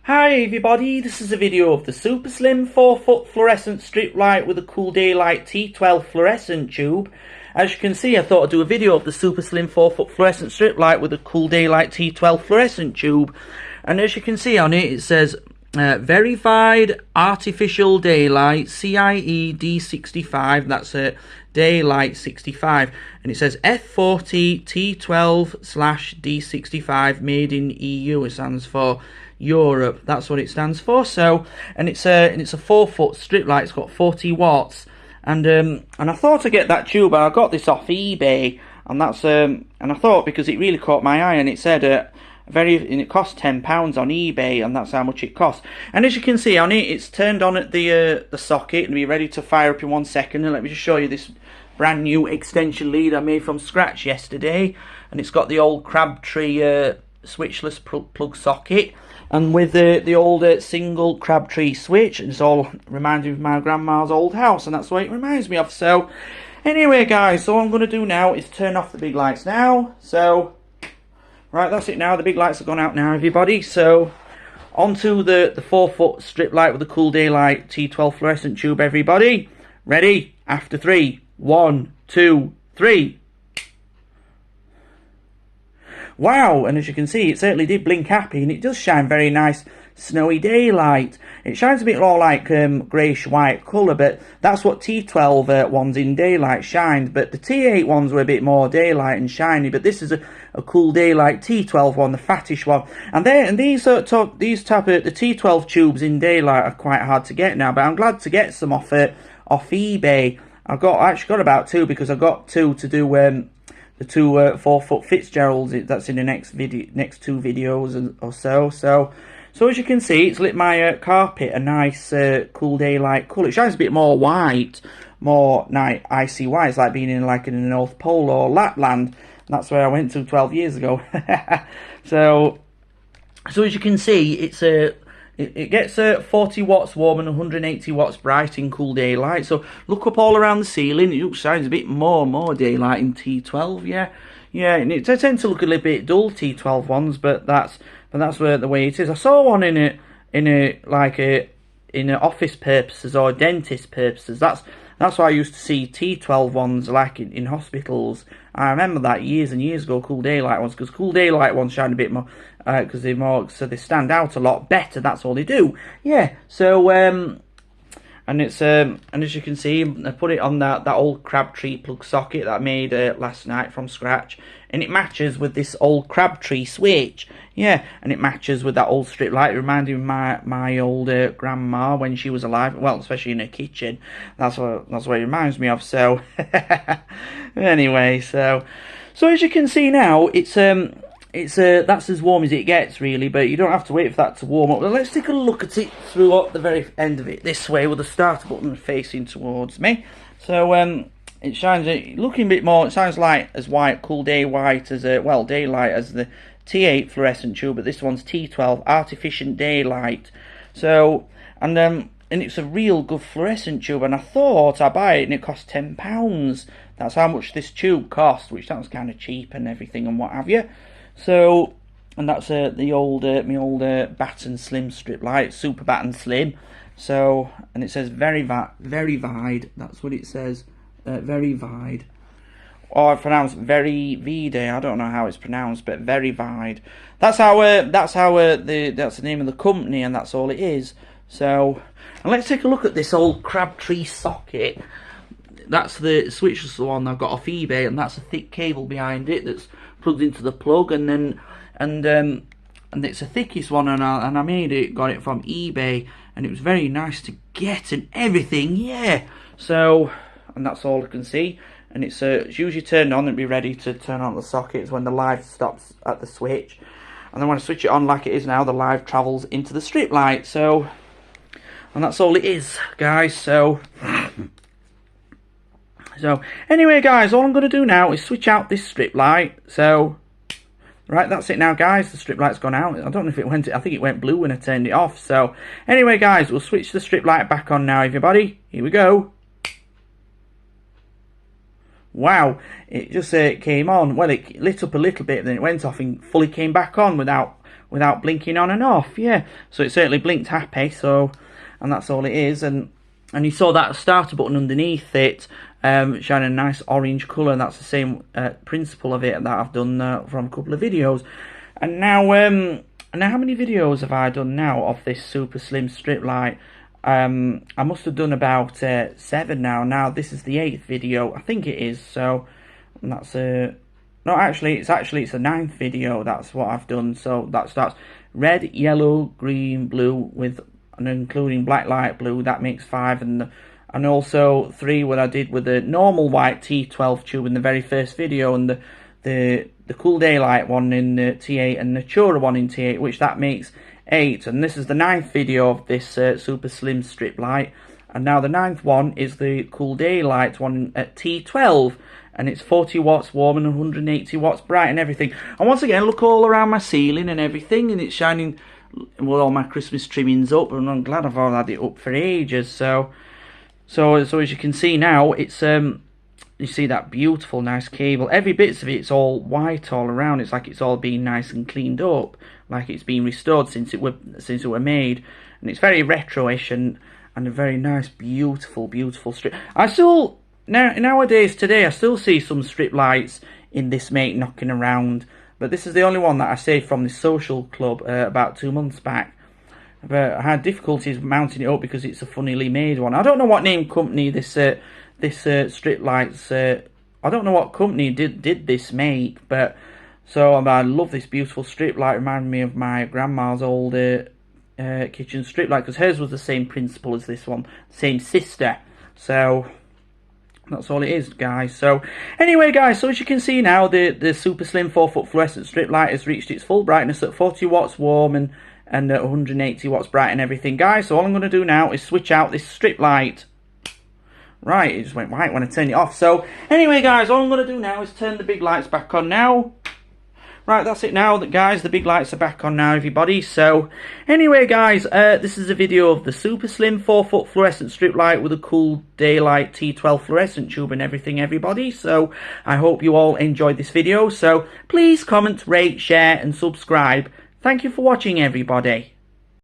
Hi everybody, this is a video of the Superslim 4-foot fluorescent strip light with a cool daylight T12 fluorescent tube. As you can see, I thought I'd do a video of the Superslim 4-foot fluorescent strip light with a cool daylight T12 fluorescent tube. And as you can see on it, it says verified artificial daylight CIE D65, that's daylight 65, and it says F40 T12/D65 made in EU. It stands for Europe, that's what it stands for. So, and it's a 4-foot strip light. It's got 40 watts, and I thought I'd get that tube. I got this off eBay, and that's and I thought, because it really caught my eye, and it said and it cost £10 on eBay, and that's how much it cost. And as you can see on it, it's turned on at the socket and be ready to fire up in 1 second. And let me just show you this brand new extension lead I made from scratch yesterday, and it's got the old Crabtree switchless plug socket, and with the old single Crabtree switch, and it's all reminding me of my grandma's old house, and that's what it reminds me of. So anyway guys, so what I'm going to do now is turn off the big lights now. So right, that's it now, the big lights have gone out now everybody. So onto the 4-foot strip light with the cool daylight T12 fluorescent tube everybody. Ready? After 3, 1, 2, 3. Wow, and as you can see, it certainly did blink happy, and it does shine very nice snowy daylight. It shines a bit more like greyish white colour, but that's what T12 ones in daylight shined. But the T8 ones were a bit more daylight and shiny, but this is a cool daylight T12 one, the fattish one. And these the T12 tubes in daylight are quite hard to get now, but I'm glad to get some off eBay. I actually got about 2, because I got 2 to do the 2 4-foot Fitzgeralds. That's in the next 2 videos or so. So as you can see, it's lit my carpet a nice cool daylight colour. It shines a bit more white, more icy white. It's like being in the North Pole or Lapland. That's where I went to 12 years ago. so as you can see, it's it gets 40 watts warm and 180 watts bright in cool daylight. So look up all around the ceiling. It shines a bit more daylight in T12. Yeah, and it tends to look a little bit dull, T12 ones, but that's where the way it is. I saw one in office purposes or dentist purposes. That's why I used to see T12 ones like in hospitals. I remember that years and years ago, cool daylight ones, because cool daylight ones shine a bit more, because they stand out a lot better. That's all they do. Yeah. So and it's and as you can see, I put it on that old Crabtree plug socket that I made last night from scratch, and it matches with this old Crabtree switch. Yeah, and it matches with that old strip light, reminding me of my old grandma when she was alive. Well, especially in her kitchen. That's what it reminds me of. So anyway, so as you can see now, it's that's as warm as it gets really, but you don't have to wait for that to warm up. Well, let's take a look at it through at the very end of it this way, with the start button facing towards me. So it shines looking a bit more. It sounds like as white, cool day white as daylight as the T8 fluorescent tube, but this one's T12 artificial daylight. So and it's a real good fluorescent tube, and I thought I'd buy it, and it cost £10. That's how much this tube cost, which sounds kind of cheap and everything and what have you. So, and that's the old my old Batten Slim strip light, Super Batten Slim. So, and it says verified. That's what it says, verified, or pronounced very vide. I don't know how it's pronounced, but verified. That's the name of the company, and that's all it is. So, and let's take a look at this old Crabtree socket. That's the switchless one I've got off eBay, and that's a thick cable behind it that's plugged into the plug, and it's the thickest one, and I got it from eBay, and it was very nice to get and everything. Yeah. So, and that's all I can see, and it's usually turned on and be ready to turn on the sockets when the live stops at the switch, and then when I switch it on like it is now, the live travels into the strip light. So, and that's all it is, guys. So anyway guys, all I'm going to do now is switch out this strip light. So right, that's it now guys, the strip light's gone out. I don't know if it went, I think it went blue when I turned it off. So anyway guys, we'll switch the strip light back on now everybody. Here we go. Wow, it just came on. Well, it lit up a little bit, then it went off and fully came back on without without blinking on and off. Yeah, so it certainly blinked happy. So, and that's all it is. And you saw that starter button underneath it, shining a nice orange colour. And that's the same principle of it that I've done from a couple of videos. And now, how many videos have I done now of this super slim strip light? I must have done about 7 now. Now this is the 8th video, I think it is. So and that's no, actually it's the 9th video. That's what I've done. So that starts red, yellow, green, blue, with and including black light blue. That makes 5, and also 3 what I did with the normal white T12 tube in the very first video, and the cool daylight one in the T8 and the Chura one in T8, which that makes 8. And this is the 9th video of this super slim strip light. And now the 9th one is the cool daylight one at T12, and it's 40 watts warm and 180 watts bright and everything. And once again, look all around my ceiling and everything, and it's shining with all my Christmas trimmings up, and I'm glad I've all had it up for ages. So as you can see now, it's you see that beautiful nice cable. Every bits of it's all white all around. It's like it's all been nice and cleaned up, like it's been restored since it were made. And it's very retro-ish and a very nice, beautiful strip. I still nowadays today I still see some strip lights in this make knocking around, but this is the only one that I saved from the social club about 2 months back. But I had difficulties mounting it up because it's a funnily made one. I don't know what name company this strip lights. I don't know what company did this make, but so I love this beautiful strip light. Reminded me of my grandma's old kitchen strip light, because hers was the same principle as this one, same sister. So that's all it is, guys. So anyway, guys, so as you can see now, the super slim 4-foot fluorescent strip light has reached its full brightness at 40 watts warm and 180 watts bright and everything, guys. So all I'm going to do now is switch out this strip light. Right, it just went white when I turned it off. So anyway, guys, all I'm going to do now is turn the big lights back on now. Right, that's it now, guys. The big lights are back on now, everybody. So anyway, guys, this is a video of the super slim 4-foot fluorescent strip light with a cool daylight T12 fluorescent tube and everything, everybody. So I hope you all enjoyed this video. So please comment, rate, share and subscribe. Thank you for watching, everybody.